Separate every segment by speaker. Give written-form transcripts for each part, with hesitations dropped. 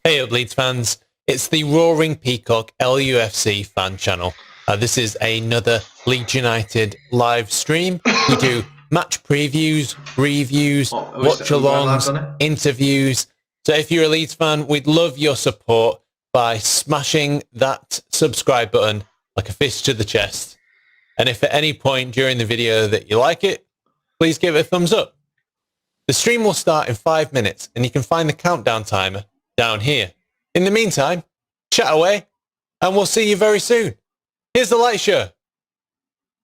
Speaker 1: Hey up Leeds fans, it's the Roaring Peacock LUFC fan channel. This is another Leeds United live stream. We do match previews, reviews, watch-alongs, interviews. So if you're a Leeds fan, we'd love your support by smashing that subscribe button like a fist to the chest. And if at any point during the video that you like it, please give it a thumbs up. The stream will start in 5 minutes and you can find the countdown timer down here. In the meantime, chat away and we'll see you very soon. Here's the light show.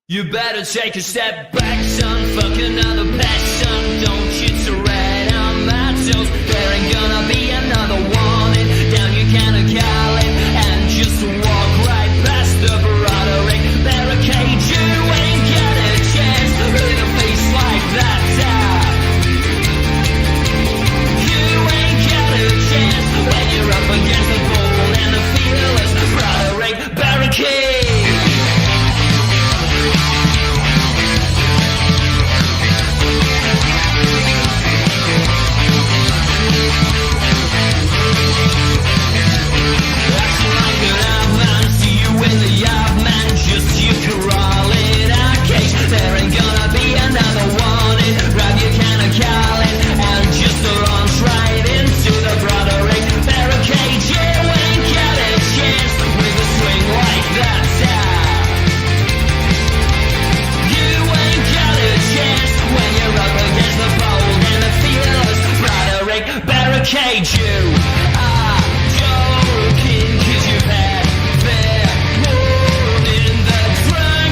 Speaker 2: You better take a step back, son. Fuck another passion. Don't you tread on my toes. There ain't gonna be another warning down your can of Cali. And just walk right past the Broderick barricade. You ain't got a chance with a face like that. You ain't got a chance when you're up against the bold and the fearless Broderick barricade. There ain't gonna be another warning. Grab your can of Cali and just launch right into the Broderick barricade. You ain't got a chance with a swing like that. You ain't got a chance when you're up against the bold and the fearless Broderick barricade. You are joking 'cause you've had fair warning. The drunk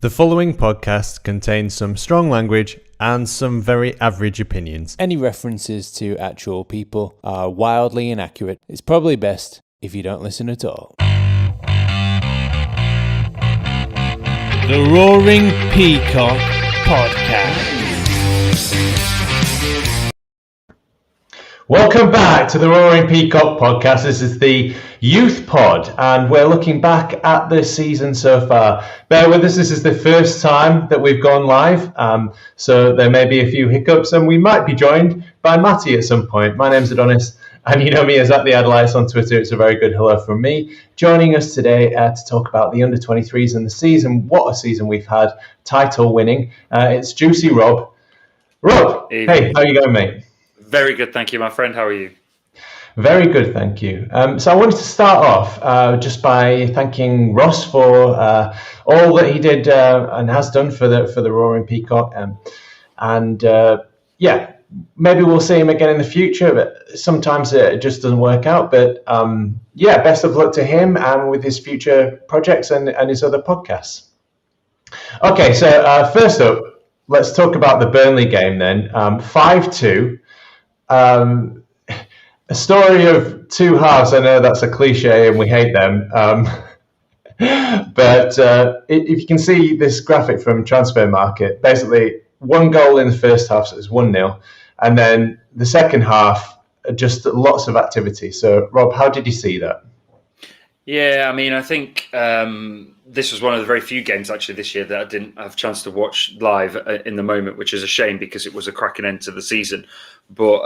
Speaker 3: The following podcast contains some strong language and some very average opinions.
Speaker 4: Any references to actual people are wildly inaccurate. It's probably best if you don't listen at all.
Speaker 5: The Roaring Peacock Podcast.
Speaker 3: Welcome back to the Roaring Peacock podcast. This is the Youth Pod, and we're looking back at this season so far. Bear with us, this is the first time that we've gone live, so there may be a few hiccups, and we might be joined by Matty at some point. My name's Adonis, and you know me as @theAdelites on Twitter. It's a very good hello from me. Joining us today to talk about the under-23s and the season. What a season we've had, title winning. It's Juicy Rob. Rob, hey, how you going, mate?
Speaker 5: Very good, thank you, my friend. How are you?
Speaker 3: Very good, thank you. So I wanted to start off just by thanking Ross for all that he did and has done for the Roaring Peacock, maybe we'll see him again in the future. But sometimes it just doesn't work out. But best of luck to him and with his future projects and his other podcasts. Okay, so first up, let's talk about the Burnley game then. 5-2. A story of two halves. I know that's a cliche and we hate them. But if you can see this graphic from Transfer Market, basically one goal in the first half, so it was 1-0. And then the second half, just lots of activity. So, Rob, how did you see that?
Speaker 5: Yeah, I mean, I think this was one of the very few games actually this year that I didn't have a chance to watch live in the moment, which is a shame because it was a cracking end to the season. But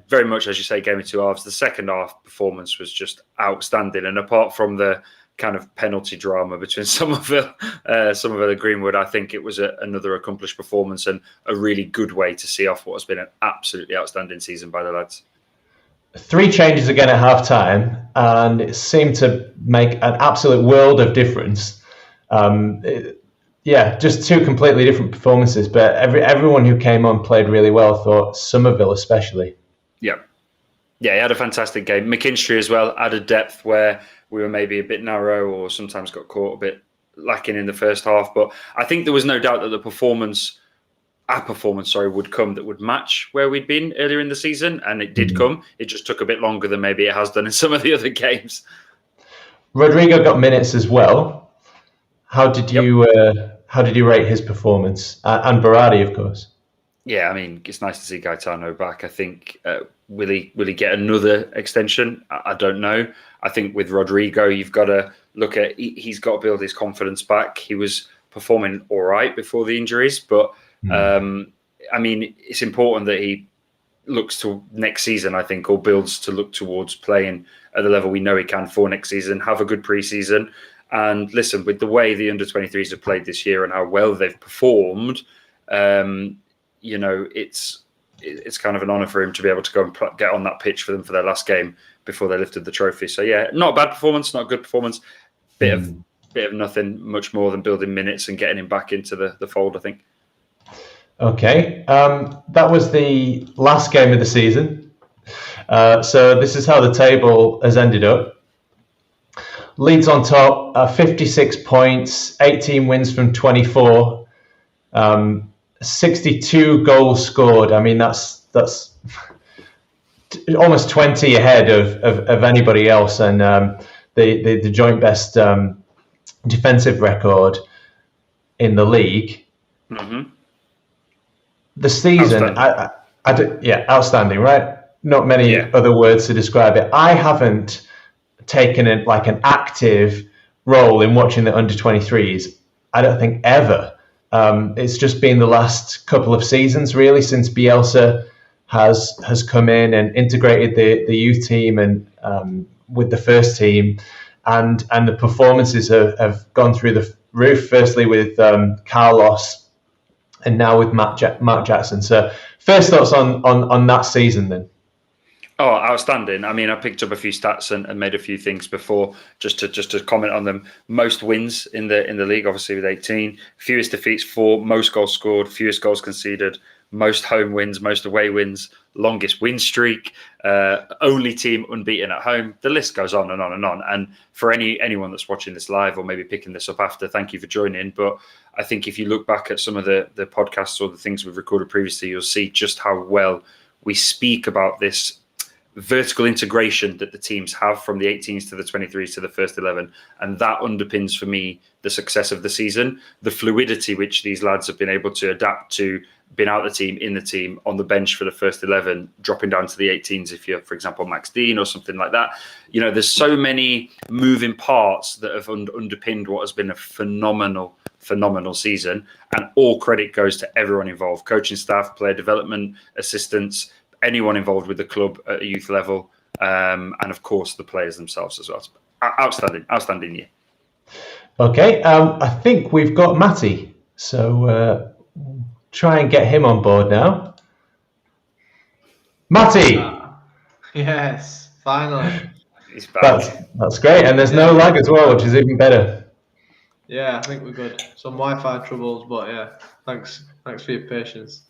Speaker 5: very much, as you say, game of two halves. The second half performance was just outstanding. And apart from the kind of penalty drama between Somerville and Greenwood, I think it was another accomplished performance and a really good way to see off what has been an absolutely outstanding season by the lads.
Speaker 3: 3 changes again at half time, and it seemed to make an absolute world of difference. Just 2 completely different performances, but everyone who came on played really well. I thought Somerville especially. Yeah,
Speaker 5: he had a fantastic game. McKinstry as well added depth where we were maybe a bit narrow or sometimes got caught a bit lacking in the first half. But I think there was no doubt that our performance would come that would match where we'd been earlier in the season, and it did come. It just took a bit longer than maybe it has done in some of the other games.
Speaker 3: Rodrigo got minutes as well. How did you rate his performance? And Berardi, of course.
Speaker 5: Yeah, I mean, it's nice to see Gaetano back. I think will he get another extension? I don't know. I think with Rodrigo, you've got to look at he's got to build his confidence back. He was performing all right before the injuries, but I mean, it's important that he looks to next season, I think, or builds to look towards playing at the level we know he can for next season, have a good pre-season. And listen, with the way the under-23s have played this year and how well they've performed, it's kind of an honour for him to be able to go and get on that pitch for them for their last game before they lifted the trophy. So yeah, not a bad performance, not a good performance. Bit of nothing, much more than building minutes and getting him back into the fold, I think.
Speaker 3: Okay, that was the last game of the season. So this is how the table has ended up. Leeds on top, 56 points, 18 wins from 24, 62 goals scored. I mean, that's almost 20 ahead of anybody else, and the joint best defensive record in the league. Mm-hmm. The season, outstanding, right? Not many other words to describe it. I haven't taken an active role in watching the under-23s. I don't think ever. It's just been the last couple of seasons, really, since Bielsa has come in and integrated the youth team and with the first team, and the performances have gone through the roof. Firstly with Carlos, and now with Mark Jackson. So first thoughts on that season then.
Speaker 5: Oh, outstanding. I mean, I picked up a few stats and made a few things before just to comment on them. Most wins in the league, obviously with 18. Fewest defeats, 4. Most goals scored, fewest goals conceded. Most home wins, most away wins. Longest win streak. Only team unbeaten at home. The list goes on and on and on. And for anyone that's watching this live or maybe picking this up after, thank you for joining. But I think if you look back at some of the podcasts or the things we've recorded previously, you'll see just how well we speak about this vertical integration that the teams have from the 18s to the 23s to the first 11. And that underpins for me the success of the season, the fluidity which these lads have been able to adapt to, being out the team, in the team, on the bench for the first 11, dropping down to the 18s if you're, for example, Max Dean or something like that. You know, there's so many moving parts that have underpinned what has been a phenomenal season, and all credit goes to everyone involved: coaching staff, player development assistants, anyone involved with the club at a youth level, and of course the players themselves as well. Outstanding year.
Speaker 3: Okay, I think we've got Matty, so try and get him on board now. Matty!
Speaker 6: Yes, finally.
Speaker 5: He's back.
Speaker 3: That's great, and there's no lag as well, which is even better.
Speaker 6: Yeah, I think we're good. Some Wi-Fi troubles, but yeah, thanks for your patience.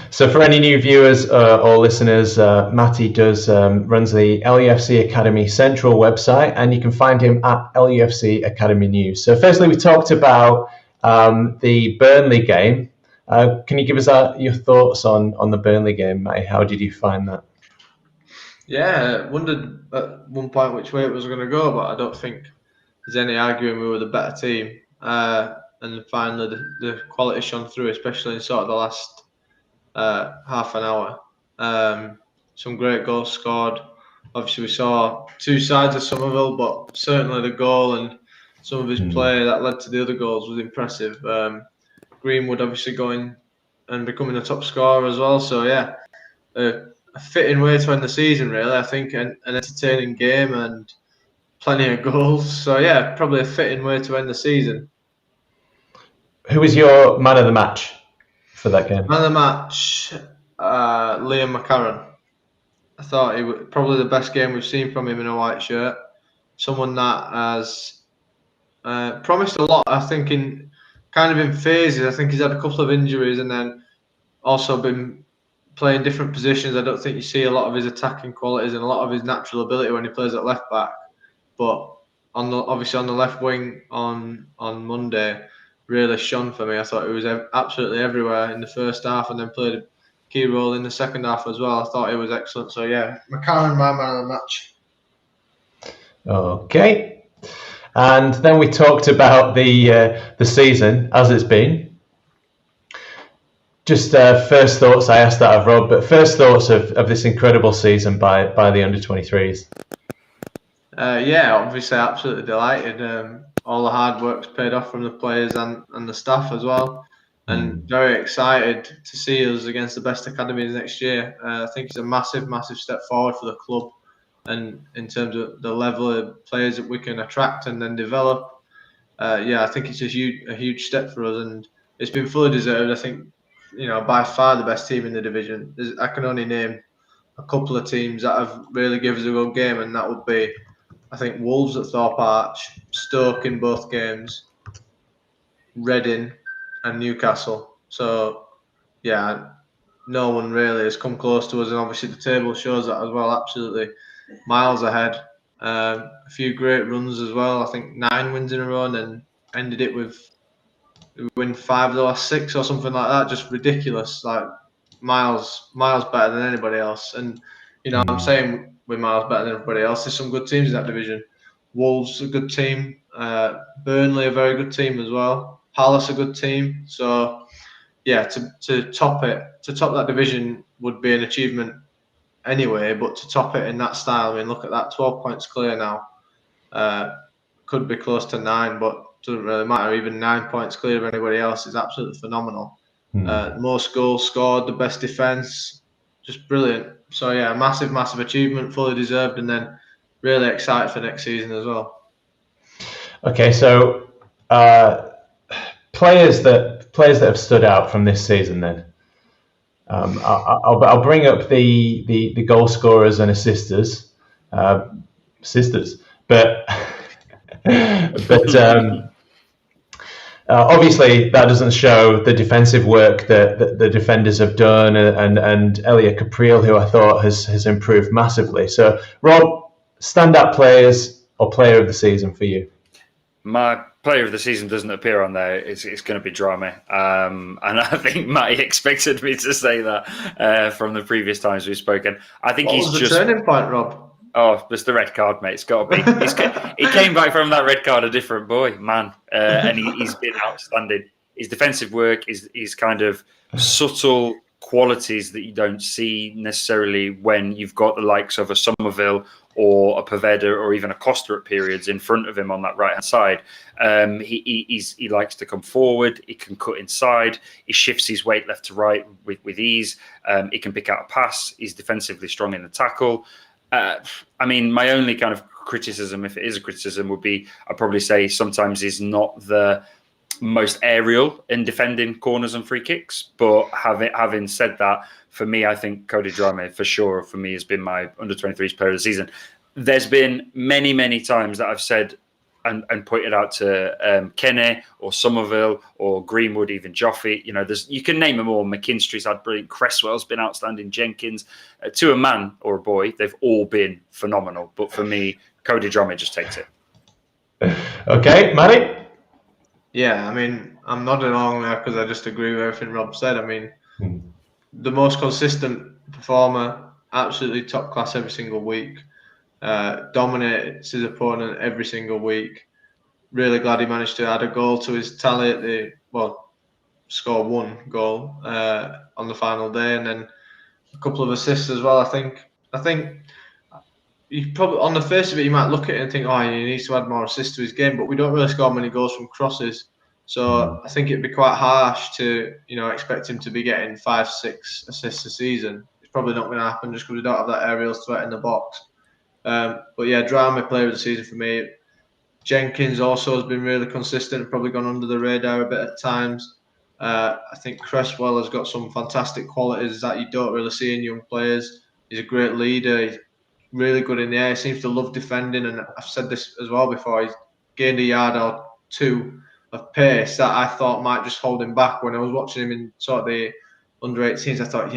Speaker 3: So for any new viewers or listeners, Matty runs the LUFC Academy Central website, and you can find him at LUFC Academy News. So firstly, we talked about the Burnley game. Can you give us your thoughts on the Burnley game, Matty? How did you find that?
Speaker 6: Yeah, I wondered at one point which way it was going to go, but I don't think there's any arguing we were the better team. And finally, the quality shone through, especially in sort of the last half an hour. Some great goals scored. Obviously, we saw two sides of Somerville, but certainly the goal and some of his play that led to the other goals was impressive. Greenwood obviously going and becoming a top scorer as well. So yeah, a fitting way to end the season, really. I think an entertaining game and plenty of goals. So yeah, probably a fitting way to end the season.
Speaker 3: Who was your man of the match for that game?
Speaker 6: Man of the match, Liam Mccarron. I thought he was probably the best game we've seen from him in a white shirt. Someone that has promised a lot, I think, in phases. I think he's had a couple of injuries and then also been playing different positions. I don't think you see a lot of his attacking qualities and a lot of his natural ability when he plays at left back. But obviously on the left wing on Monday, really shone for me. I thought he was absolutely everywhere in the first half and then played a key role in the second half as well. I thought he was excellent. So yeah, Mccarron, my man of the match.
Speaker 3: Okay. And then we talked about the season as it's been. Just first thoughts, I asked that of Rob, but first thoughts of this incredible season by the under-23s.
Speaker 6: Yeah, obviously absolutely delighted. All the hard work's paid off from the players and the staff as well. And very excited to see us against the best academies next year. I think it's a massive step forward for the club. And in terms of the level of players that we can attract and then develop, I think it's a huge step for us, and it's been fully deserved. I think, by far the best team in the division. I can only name a couple of teams that have really given us a good game, and that would be, I think, Wolves at Thorpe Arch, Stoke in both games, Reading and Newcastle. So, yeah, no one really has come close to us, and obviously the table shows that as well. Absolutely miles ahead. A few great runs as well. I think 9 wins in a row, and then ended it with win 5 of the last 6 or something like that. Just ridiculous, like miles better than anybody else. And I'm saying we're miles better than everybody else. There's some good teams in that division. Wolves a good team. Burnley a very good team as well. Palace a good team. So yeah, to top that division would be an achievement anyway, but to top it in that style, I mean, look at that, 12 points clear now. Could be close to 9, but doesn't really matter. Even 9 points clear of anybody else is absolutely phenomenal. Most goals scored, the best defence, just brilliant. So yeah, massive achievement, fully deserved, and then really excited for next season as well. Okay,
Speaker 3: so players that have stood out from this season then. I'll bring up the goal scorers and sisters, but obviously that doesn't show the defensive work that the defenders have done, and Elliot Capriel, who I thought has improved massively. So, Rob, standout players or player of the season for you?
Speaker 5: My player of the season doesn't appear on there. It's going to be Drama. And I think Matty expected me to say that from the previous times we've spoken. I think
Speaker 6: What was the turning point, Rob?
Speaker 5: Oh, it's the red card, mate. It's got to be. He came back from that red card a different boy, man. And he's been outstanding. His defensive work, his kind of subtle qualities that you don't see necessarily when you've got the likes of a Somerville or a Poveda or even a Costa at periods in front of him on that right-hand side. He likes to come forward. He can cut inside. He shifts his weight left to right with ease. He can pick out a pass. He's defensively strong in the tackle. I mean, my only kind of criticism, if it is a criticism, would be I'd probably say sometimes he's not the most aerial in defending corners and free kicks. But having said that, for me, I think Cody Drame, for sure, for me, has been my under-23s player of the season. There's been many, many times that I've said and pointed out to Kenny or Somerville or Greenwood, even Joffy. You know, you can name them all. McKinstry's had brilliant. Cresswell's been outstanding. Jenkins, to a man or a boy, they've all been phenomenal. But for me, Cody Drame just takes it.
Speaker 3: Okay, Matty?
Speaker 6: Yeah, I mean, I'm nodding along there because I just agree with everything Rob said. I mean, the most consistent performer, absolutely top class every single week. Dominates his opponent every single week. Really glad he managed to add a goal to his tally score one goal on the final day, and then a couple of assists as well. I think you probably, on the face of it, you might look at it and think, oh, he needs to add more assists to his game, but we don't really score many goals from crosses. So I think it'd be quite harsh to, expect him to be getting 5-6 assists a season. It's probably not going to happen just because we don't have that aerial threat in the box. But yeah, Drama player of the season for me. Jenkins also has been really consistent, probably gone under the radar a bit at times. I think Cresswell has got some fantastic qualities that you don't really see in young players. He's a great leader. He's really good in the air. He seems to love defending, and I've said this as well before. He's gained a yard or two of pace that I thought might just hold him back. When I was watching him in sort of the under-18s, I thought,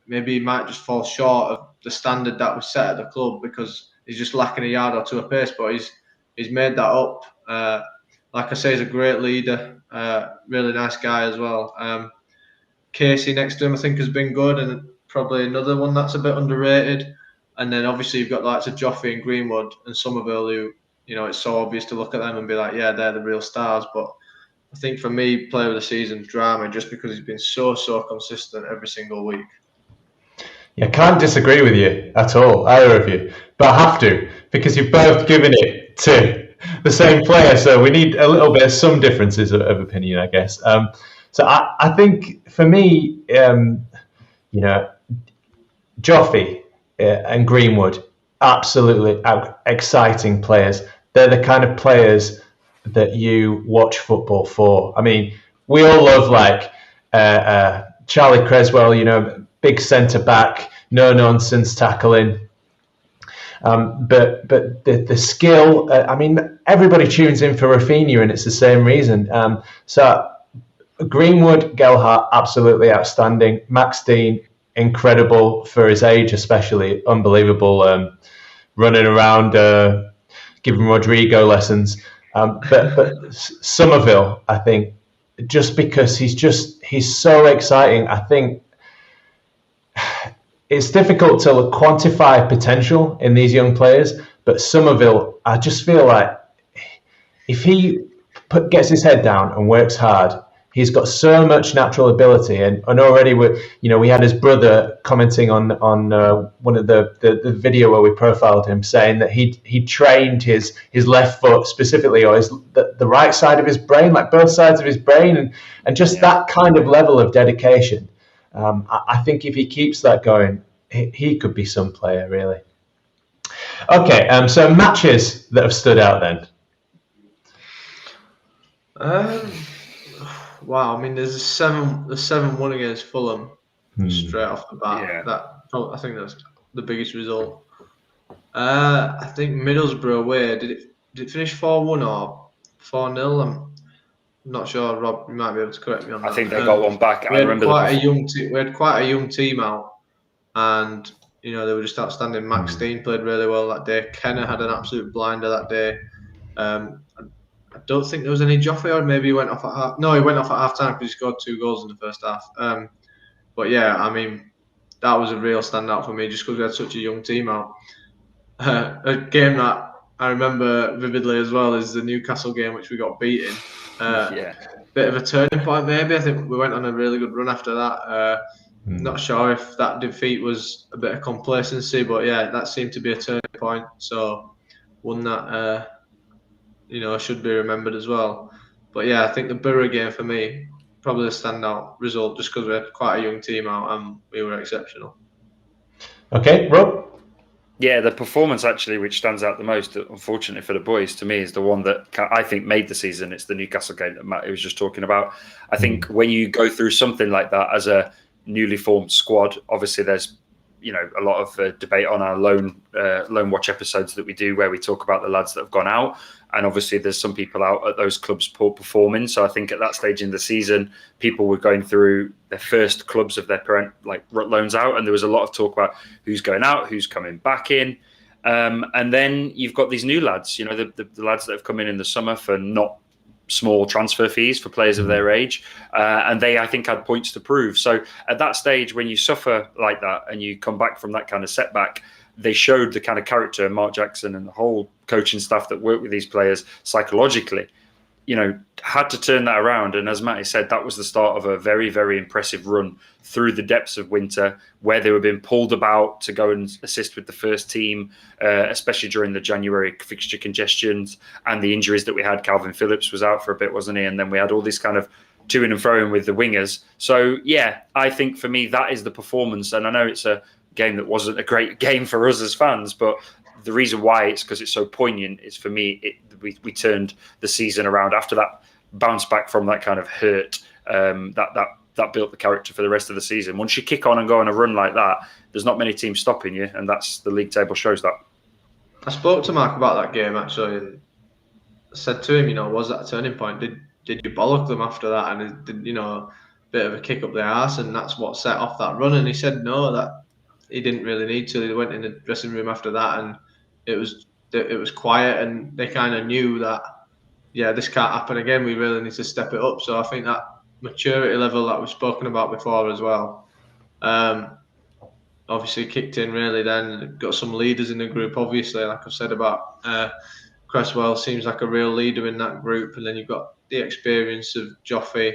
Speaker 6: maybe he might just fall short of the standard that was set at the club because he's just lacking a yard or two of pace. But he's made that up. Like I say, he's a great leader. Really nice guy as well. Casey next to him, I think, has been good, and probably another one that's a bit underrated. And then obviously you've got the likes of Joffrey and Greenwood and Somerville, who, it's so obvious to look at them and be like, yeah, they're the real stars. But I think for me, player of the season, Drama, just because he's been so consistent every single week.
Speaker 3: Yeah, can't disagree with you at all, either of you. But I have to, because you've both given it to the same player, so we need a little bit of some differences of opinion, I guess. So I think for me, Joffy and Greenwood, absolutely exciting players. They're the kind of players that you watch football for. I mean, we all love Charlie Cresswell, big centre back, no nonsense tackling. But the skill, everybody tunes in for Rafinha, and it's the same reason. So Greenwood, Gelhart, absolutely outstanding. Max Dean, incredible for his age, especially unbelievable, running around, giving Rodrigo lessons. But Somerville, I think, just because he's so exciting, I think it's difficult to quantify potential in these young players. But Somerville, I just feel like if he gets his head down and works hard, he's got so much natural ability, and already we had his brother commenting on one of the video where we profiled him, saying that he trained his left foot specifically, or the right side of his brain, like both sides of his brain, and just that kind of level of dedication. I think if he keeps that going, he could be some player, really. Okay, so matches that have stood out then.
Speaker 6: Wow, I mean, there's a 7-1 against Fulham straight off the bat. Yeah. I think that's the biggest result. I think Middlesbrough away, did it finish 4-1 or 4-0? I'm not sure, Rob. You might be able to correct me on that.
Speaker 5: I think they got one back.
Speaker 6: We had quite a young team out, and they were just outstanding. Max Dean played really well that day. Kenner had an absolute blinder that day. I don't think there was any Joffrey, or maybe he went off at half. No, he went off at half time because he scored 2 goals in the first half. But yeah, I mean, that was a real standout for me just because we had such a young team out. A game that I remember vividly as well is the Newcastle game, which we got beaten. Bit of a turning point, maybe. I think we went on a really good run after that. Not sure if that defeat was a bit of complacency, but yeah, that seemed to be a turning point. So one that should be remembered as well. But yeah, I think the Borough game for me probably the standout result, just because we had quite a young team out and we were exceptional.
Speaker 3: Okay, Rob?
Speaker 5: Yeah, the performance actually which stands out the most, unfortunately for the boys, to me is the one that I think made the season. It's the Newcastle game that Matt was just talking about. I think when you go through something like that as a newly formed squad, obviously there's a lot of debate on our loan watch episodes that we do where we talk about the lads that have gone out, and obviously there's some people out at those clubs poor performing. So I think at that stage in the season, people were going through their first clubs of their parent loans out, and there was a lot of talk about who's going out, who's coming back in, and then you've got these new lads, the lads that have come in the summer for not small transfer fees for players of their age, and they, I think, had points to prove. So at that stage, when you suffer like that and you come back from that kind of setback, they showed the kind of character, Mark Jackson and the whole coaching staff that work with these players psychologically, had to turn that around. And as Matty said, that was the start of a very, very impressive run through the depths of winter, where they were being pulled about to go and assist with the first team, especially during the January fixture congestions and the injuries that we had. Calvin Phillips was out for a bit, wasn't he? And then we had all this kind of to and fro with the wingers. So, yeah, I think for me, that is the performance. And I know it's a game that wasn't a great game for us as fans, but the reason why it's because it's so poignant is, for me, we turned the season around after that bounce back from that kind of hurt, that built the character for the rest of the season. Once you kick on and go on a run like that, there's not many teams stopping you, and that's the league table shows that.
Speaker 6: I spoke to Mark about that game actually, and I said to him, was that a turning point? Did you bollock them after that, and it did, a bit of a kick up the arse, and that's what set off that run? And he said no, that he didn't really need to. They went in the dressing room after that, and it was quiet, and they kind of knew that, yeah, this can't happen again. We really need to step it up. So I think that maturity level that we've spoken about before as well, obviously kicked in really then. Got some leaders in the group, obviously, like I've said about Cresswell seems like a real leader in that group. And then you've got the experience of Joffrey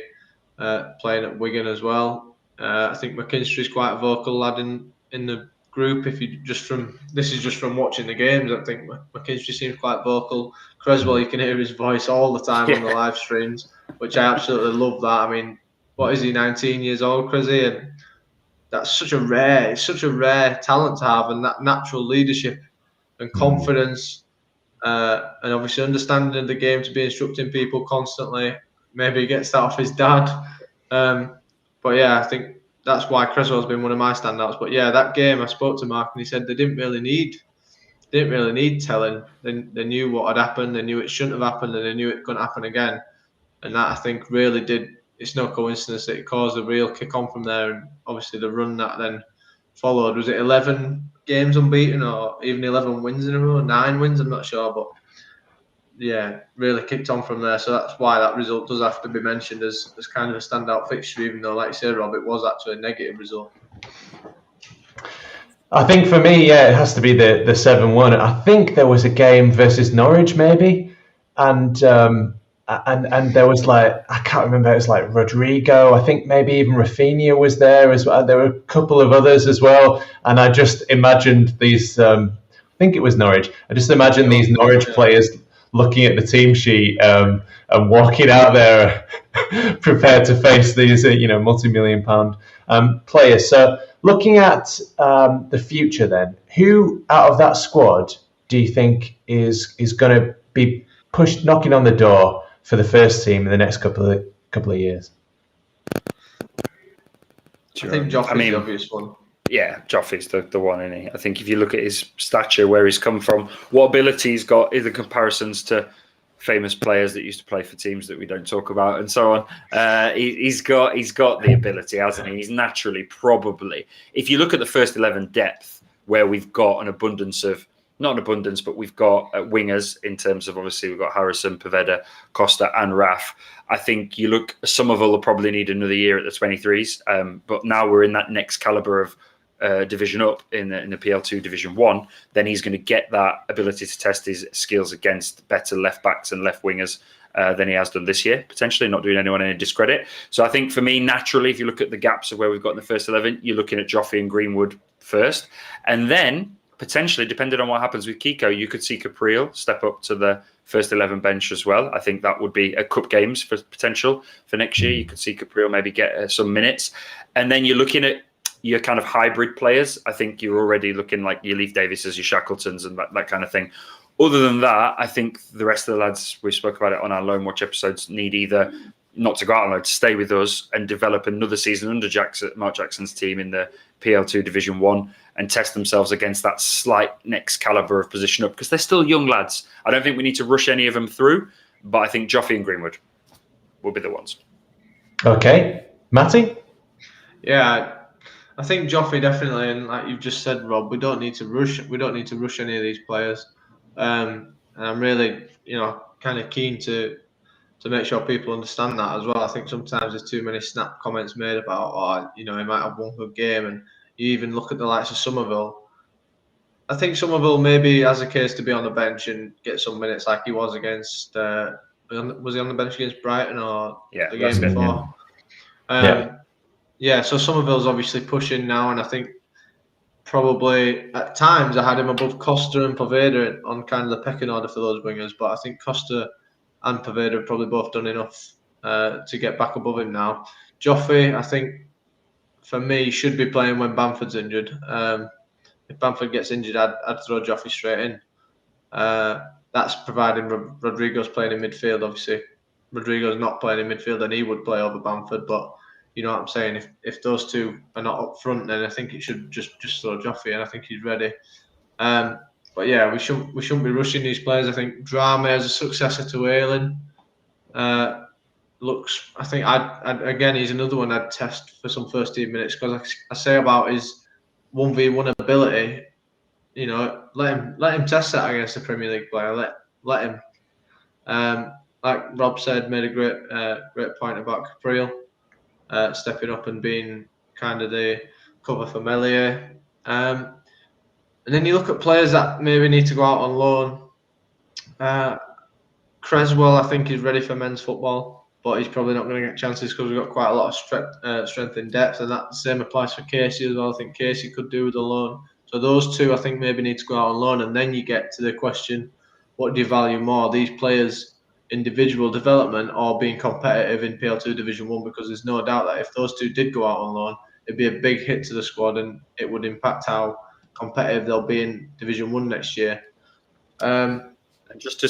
Speaker 6: playing at Wigan as well. I think McKinstry's quite a vocal lad in the group. This is just from watching the games, I think McKinstry seems quite vocal. Cresswell, you can hear his voice all the time on the live streams, which I absolutely love that. I mean, what is he, 19 years old, Cressy? And that's such a rare talent to have, and that natural leadership and confidence, and obviously understanding the game to be instructing people constantly. Maybe he gets that off his dad. But yeah, I think that's why Cresswell's been one of my standouts. But yeah, that game, I spoke to Mark and he said they didn't really need telling. They knew what had happened. They knew it shouldn't have happened, and they knew it couldn't happen again. And that, I think, really did. It's no coincidence that it caused a real kick on from there. And obviously the run that then followed, was it 11 games unbeaten or even 11 wins in a row, 9 wins? I'm not sure, but yeah, really kicked on from there. So that's why that result does have to be mentioned as kind of a standout fixture, even though, like you said, Rob, it was actually a negative result.
Speaker 3: I think for me, yeah, it has to be the 7-1. I think there was a game versus Norwich, maybe, and there was I can't remember. It was Rodrigo. I think maybe even Rafinha was there as well. There were a couple of others as well, and I just imagined these. I think it was Norwich. I just imagined these Norwich players looking at the team sheet and walking out there prepared to face these, multi-million-pound players. So looking at the future then, who out of that squad do you think is going to be knocking on the door for the first team in the next couple of years?
Speaker 6: Sure. I think Joffrey's the obvious one.
Speaker 5: Yeah, Joffrey's the one, isn't he? I think if you look at his stature, where he's come from, what ability he's got, in the comparisons to famous players that used to play for teams that we don't talk about and so on, he's got the ability, hasn't he? He's naturally, probably, if you look at the first 11 depth, where we've got an abundance of not an abundance, but we've got wingers in terms of, obviously, we've got Harrison, Poveda, Costa, and Raf. I think you look, Somerville will probably need another year at the 23s, but now we're in that next caliber of division up in the PL2 Division 1, then he's going to get that ability to test his skills against better left backs and left wingers than he has done this year, potentially, not doing anyone any discredit. So I think for me, naturally, if you look at the gaps of where we've got in the first 11, you're looking at Joffrey and Greenwood first. And then, potentially, depending on what happens with Kiko, you could see Capriel step up to the first 11 bench as well. I think that would be a cup games for potential for next year. You could see Capriel maybe get some minutes. And then you're looking at your kind of hybrid players. I think you're already looking like your Leaf Davises, your Shackletons, and that kind of thing. Other than that, I think the rest of the lads, we spoke about it on our Loan Watch episodes, need either not to go out on loan, to stay with us and develop another season under Mark Jackson's team in the PL2 Division 1 and test themselves against that slight next calibre of position up, because they're still young lads. I don't think we need to rush any of them through, but I think Joffrey and Greenwood will be the ones.
Speaker 3: Okay. Matty?
Speaker 6: Yeah, I think Joffrey definitely, and like you've just said, Rob, we don't need to rush any of these players. And I'm really, kind of keen to make sure people understand that as well. I think sometimes there's too many snap comments made about, he might have one good game, and you even look at the likes of Somerville. I think Somerville maybe has a case to be on the bench and get some minutes, like he was against. Was he on the bench against Brighton or the game before? Yeah. So Somerville's obviously pushing now, and I think probably at times I had him above Costa and Poveda on kind of the pecking order for those wingers, but I think Costa and Poveda have probably both done enough to get back above him now. Joffrey, I think, for me, should be playing when Bamford's injured. If Bamford gets injured, I'd throw Joffrey straight in. That's providing Rodrigo's playing in midfield, obviously. Rodrigo's not playing in midfield, and he would play over Bamford, but you know what I'm saying? If those two are not up front, then I think it should just throw Joffrey, and I think he's ready. But yeah, we shouldn't be rushing these players. I think Drame as a successor to Ayling looks. I think again he's another one I'd test for some first team minutes, because I say about his 1v1 ability. Let him test that against a Premier League player. Let him. Like Rob said, made a great point about Capriel stepping up and being kind of the cover for Meslier. And then you look at players that maybe need to go out on loan. Creswell, I think, is ready for men's football, but he's probably not going to get chances because we've got quite a lot of strength in depth, and that same applies for Casey as well. I think Casey could do with a loan. So those two, I think, maybe need to go out on loan, and then you get to the question, what do you value more, these players' individual development or being competitive in PL2 Division 1? Because there's no doubt that if those two did go out on loan, it'd be a big hit to the squad, and it would impact how competitive they'll be in Division 1 next year.
Speaker 5: Just to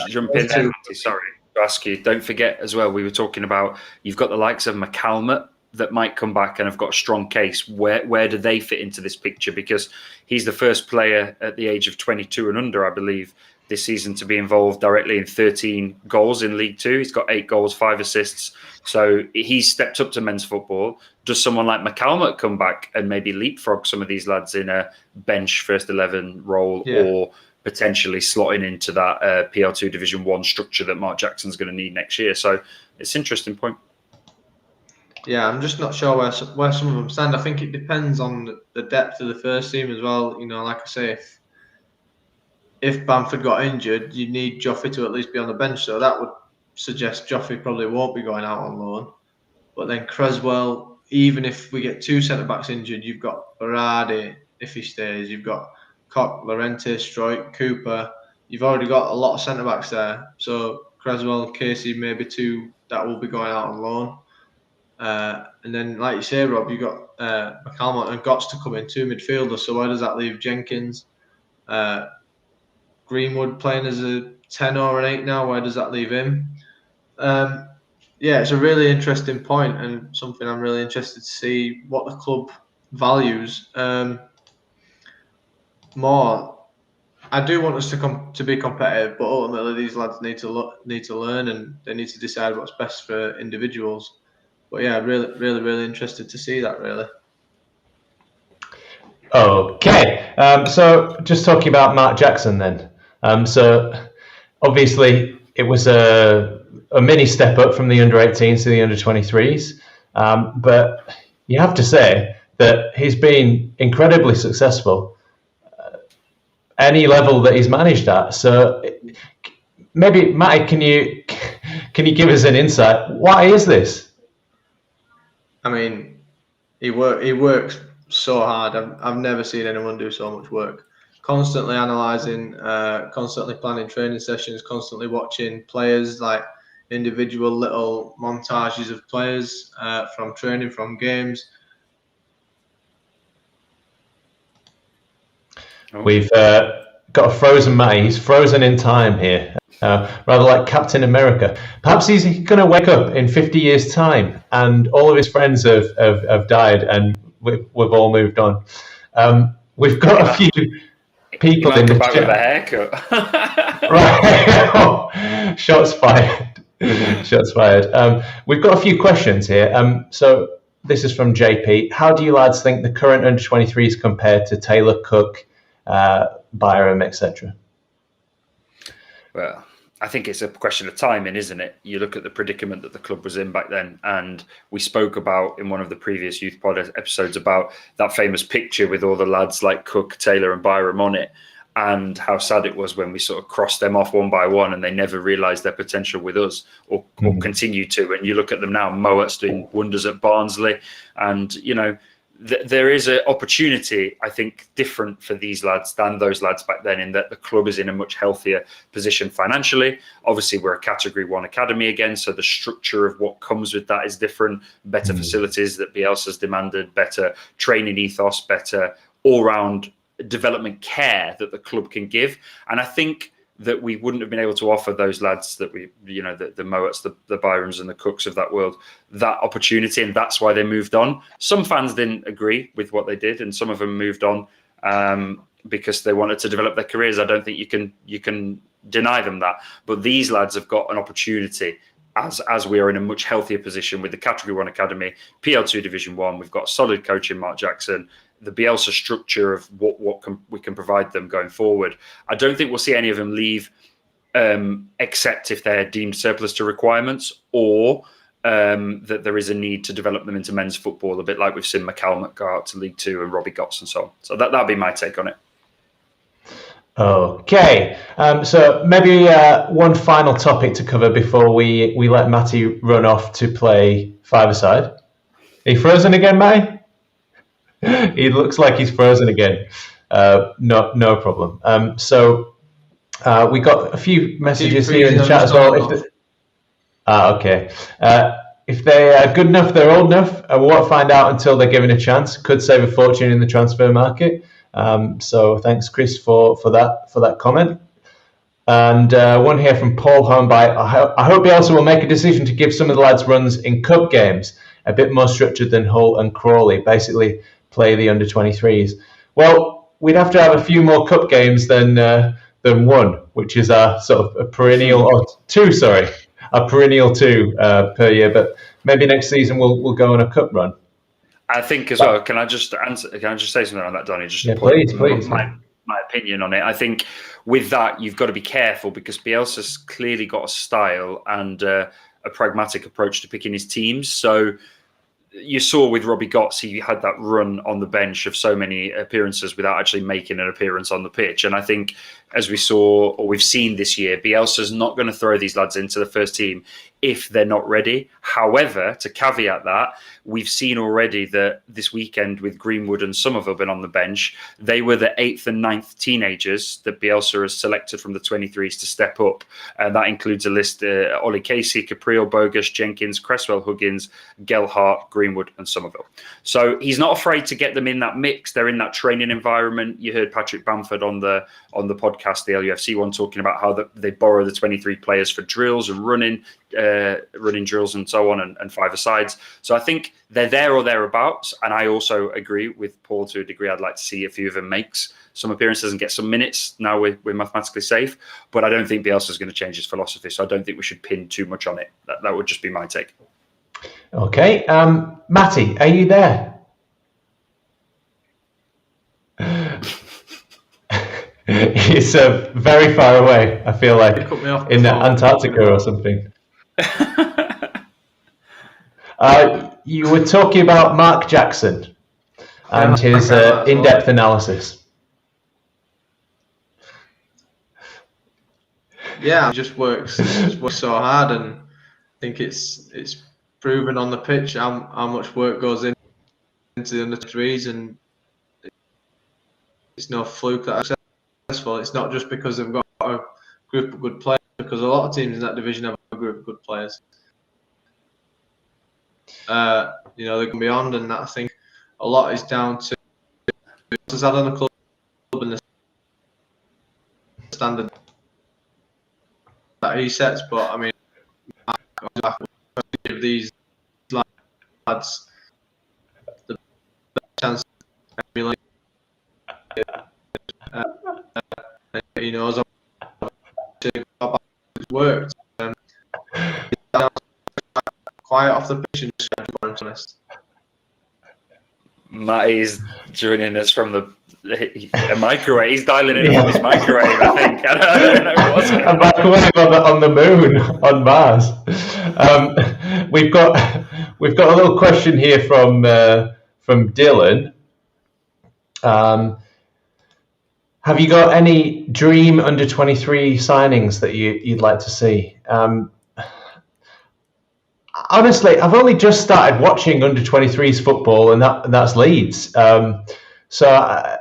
Speaker 5: jump in there, sorry to ask you, don't forget as well, we were talking about, you've got the likes of Mccarron that might come back and have got a strong case. Where do they fit into this picture? Because he's the first player at the age of 22 and under, I believe, this season to be involved directly in 13 goals in League Two. He's got 8 goals, 5 assists. So he's stepped up to men's football. Does someone like McCalmont come back and maybe leapfrog some of these lads in a bench first 11 role, or potentially slotting into that PL2 Division 1 structure that Mark Jackson's going to need next year? So it's an interesting point.
Speaker 6: Yeah, I'm just not sure where some of them stand. I think it depends on the depth of the first team as well. Like I say, if Bamford got injured, you need Joffrey to at least be on the bench. So that would suggest Joffrey probably won't be going out on loan. But then Creswell, even if we get 2 centre-backs injured, you've got Berardi, if he stays. You've got Koch, Llorente, Stroik, Cooper. You've already got a lot of centre-backs there. So Creswell, Casey, maybe 2 that will be going out on loan. And then, like you say, Rob, you've got McCalmont and Gotts to come in, 2 midfielders. So where does that leave Jenkins? Greenwood playing as a 10 or an 8 now, where does that leave him? It's a really interesting point, and something I'm really interested to see what the club values more. I do want us to be competitive, but ultimately these lads need to learn, and they need to decide what's best for individuals. But yeah, really interested to see that, really.
Speaker 3: Okay. So just talking about Mark Jackson then. So obviously it was a mini step up from the under-18s to the under-23s. But you have to say that he's been incredibly successful any level that he's managed at. So maybe, Matty, can you give us an insight? Why is this?
Speaker 6: I mean, he works so hard. I've never seen anyone do so much work. Constantly analysing, constantly planning training sessions, constantly watching players, like individual little montages of players from training, from games.
Speaker 3: We've got a frozen Matty. He's frozen in time here, rather like Captain America. Perhaps he's going to wake up in 50 years' time and all of his friends have died and we've all moved on. We've got a few people in the
Speaker 5: chat. With a haircut.
Speaker 3: Right. Shots fired. Shots fired. We've got a few questions here. So this is from JP. How do you lads think the current under-23s compare to Taylor, Cook, Byram, etc.?
Speaker 5: Well, I think it's a question of timing, isn't it? You look at the predicament that the club was in back then, and we spoke about in one of the previous Youth Pod episodes about that famous picture with all the lads like Cook, Taylor and Byram on it, and how sad it was when we sort of crossed them off one by one and they never realised their potential with us or continue to. And you look at them now, Moat's doing wonders at Barnsley, and, you know, there is an opportunity, I think, different for these lads than those lads back then, in that the club is in a much healthier position financially. Obviously, we're a Category 1 academy again, so the structure of what comes with that is different. Better facilities that Bielsa's demanded, better training ethos, better all-round development care that the club can give. And I think that we wouldn't have been able to offer those lads that we, you know, the Moats, the Byrams and the Cooks of that world, that opportunity, and that's why they moved on. Some fans didn't agree with what they did, and some of them moved on because they wanted to develop their careers. I don't think you can deny them that. But these lads have got an opportunity as we are in a much healthier position with the Category 1 Academy, PL2 Division 1. We've got a solid coach in Mark Jackson, the Bielsa structure of what we can provide them going forward. I don't think we'll see any of them leave, except if they're deemed surplus to requirements, or that there is a need to develop them into men's football, a bit like we've seen Mccarron to League 2 and Robbie Gotts and so on. So that'd be my take on it.
Speaker 3: Okay, so maybe one final topic to cover before we let Matty run off to play five-a-side. Are you frozen again, Matty? He looks like he's frozen again. No problem. So we got a few messages here in the chat as well. Okay. If they are good enough, they're old enough. We won't find out until they're given a chance. Could save a fortune in the transfer market. So thanks, Chris, for that comment. And one here from Paul Hornby. I hope Bielsa will make a decision to give some of the lads runs in cup games, a bit more structured than Hull and Crawley, basically play the under-23s. Well, we'd have to have a few more cup games than one, which is our sort of a perennial, or two, sorry, a perennial two per year. But maybe next season we'll go on a cup run.
Speaker 5: I think as well. Can I just answer? Can I just say something on that, Donny? Just
Speaker 3: please.
Speaker 5: My opinion on it. I think with that you've got to be careful, because Bielsa's clearly got a style and a pragmatic approach to picking his teams. So you saw with Robbie Gotts, he had that run on the bench of so many appearances without actually making an appearance on the pitch. And I think, as we saw, or we've seen this year, Bielsa's not going to throw these lads into the first team if they're not ready. However, to caveat that, we've seen already that this weekend with Greenwood and Somerville been on the bench, they were the 8th and 9th teenagers that Bielsa has selected from the 23s to step up. And that includes a list, Ollie Casey, Caprio, Bogus, Jenkins, Cresswell, Huggins, Gelhart, Greenwood and Somerville. So he's not afraid to get them in that mix. They're in that training environment. You heard Patrick Bamford on the podcast, the LUFC one, talking about how they borrow the 23 players for drills and running drills and so on, and five-a-sides. So I think they're there or thereabouts. And I also agree with Paul to a degree. I'd like to see a few of them makes some appearances and get some minutes. Now we're mathematically safe, but I don't think Bielsa is going to change his philosophy. So I don't think we should pin too much on it. That would just be my take.
Speaker 3: Okay. Matty, are you there? It's very far away. I feel like
Speaker 6: Cut me off
Speaker 3: in
Speaker 6: before.
Speaker 3: Antarctica or something. You were talking about Mark Jackson and his in-depth analysis.
Speaker 6: Yeah, he just works so hard, and I think it's proven on the pitch how much work goes into the under-3s, and it's no fluke that they're successful. It's not just because they've got a group of good players, because a lot of teams in that division have a group of good players. They go beyond, and that, I think a lot is down to what's had on the club and the standard that he sets. But I mean, give these lads the best chance to emulate. He knows how it's worked. Quiet off the pitch and just honest.
Speaker 5: Matty's joining us from a microwave. He's dialing in from his microwave, I think. I don't know what's going on.
Speaker 3: A microwave on the moon, on Mars. We've got a little question here from Dylan. Have you got any dream under-23 signings that you'd like to see? Honestly, I've only just started watching under-23s football, and that's Leeds. So I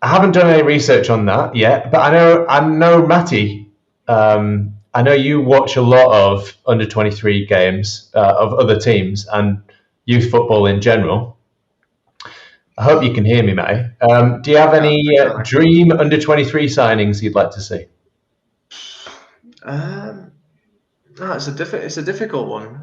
Speaker 3: haven't done any research on that yet. But I know Matty. I know you watch a lot of under-23 games of other teams and youth football in general. I hope you can hear me, Matty. Do you have any dream under-23 signings you'd like to see?
Speaker 6: No, it's a difficult one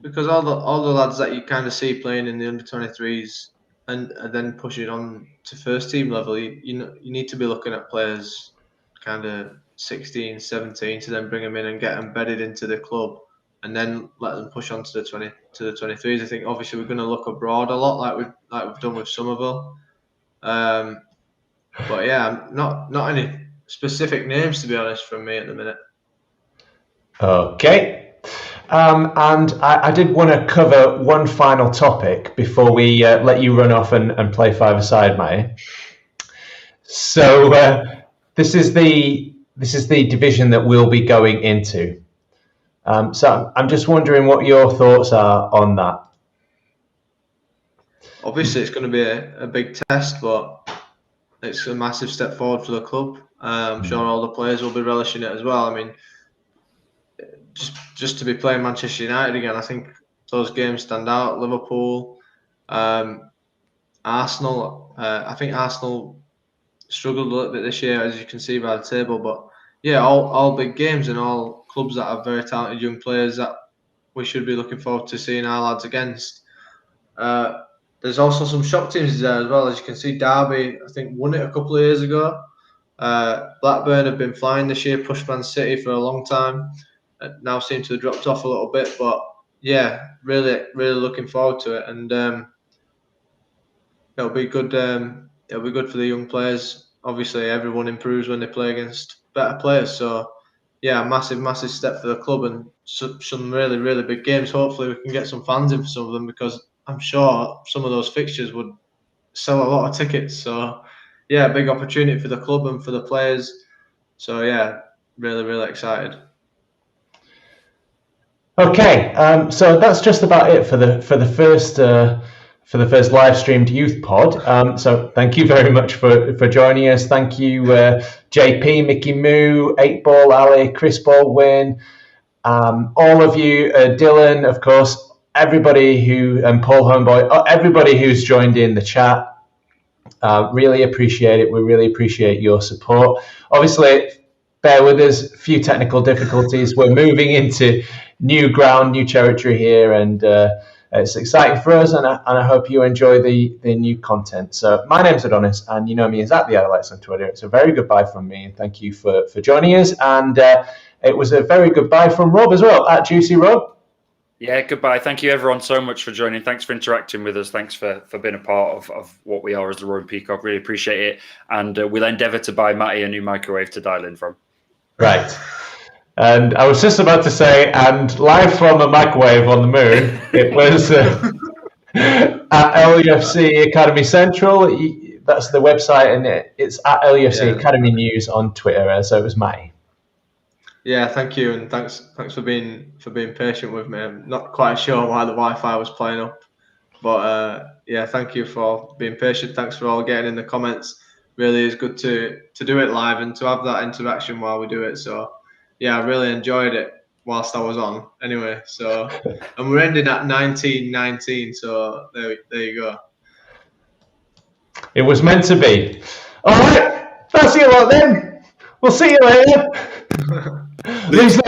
Speaker 6: because all the lads that you kind of see playing in the under-23s and then push it on to first team level, you need to be looking at players kind of 16, 17 to then bring them in and get embedded into the club and then let them push on to the 23s. I think obviously we're going to look abroad a lot like we've done with Somerville. But yeah, not any specific names to be honest from me at the minute.
Speaker 3: Okay. And I did want to cover one final topic before we let you run off and play five-a-side, Matty. So this is the division that we'll be going into. So I'm just wondering what your thoughts are on that.
Speaker 6: Obviously, it's going to be a big test, but it's a massive step forward for the club. I'm sure all the players will be relishing it as well. I mean, just to be playing Manchester United again, I think those games stand out. Liverpool, Arsenal. I think Arsenal struggled a little bit this year, as you can see by the table. But yeah, all big games and all clubs that have very talented young players that we should be looking forward to seeing our lads against. There's also some shock teams there as well. As you can see, Derby, I think, won it a couple of years ago. Blackburn have been flying this year, pushed Man City for a long time. Now seem to have dropped off a little bit, but yeah, really looking forward to it, and it'll be good. It'll be good for the young players. Obviously, everyone improves when they play against better players. So yeah, massive step for the club, and some really big games. Hopefully, we can get some fans in for some of them because I'm sure some of those fixtures would sell a lot of tickets. So yeah, big opportunity for the club and for the players. So yeah, really excited.
Speaker 3: Okay, so that's just about it for the first live streamed youth pod. So thank you very much for joining us. Thank you, JP, Mickey Moo, 8 Ball, Ali, Chris Baldwin, all of you, Dylan, of course, everybody and Paul Homeboy, everybody who's joined in the chat. Really appreciate it. We really appreciate your support. Obviously, bear with us. A few technical difficulties. We're moving into new ground, new territory here, and it's exciting for us, and I hope you enjoy the new content. So my name's Adonis, and you know me as @TheAdelites on Twitter. It's a very goodbye from me, and thank you for joining us. And it was a very goodbye from Rob as well, @JuicyRob.
Speaker 5: Yeah, goodbye. Thank you, everyone, so much for joining. Thanks for interacting with us. Thanks for being a part of what we are as the Roaring Peacock. Really appreciate it. And we'll endeavour to buy Matty a new microwave to dial in from.
Speaker 3: Right. And I was just about to say, and live from a microwave on the moon, it was at LUFC Academy Central. That's the website, and it's at LUFC Academy News on Twitter. So it was Matty.
Speaker 6: Yeah, thank you, and thanks for being patient with me. I'm not quite sure why the Wi-Fi was playing up, but yeah, thank you for being patient. Thanks for all getting in the comments. Really is good to do it live and to have that interaction while we do it. So yeah, I really enjoyed it whilst I was on. Anyway, so and we're ending at 19:19. So there you go.
Speaker 3: It was meant to be. All right, that's it lot then. We'll see you later. Leeds.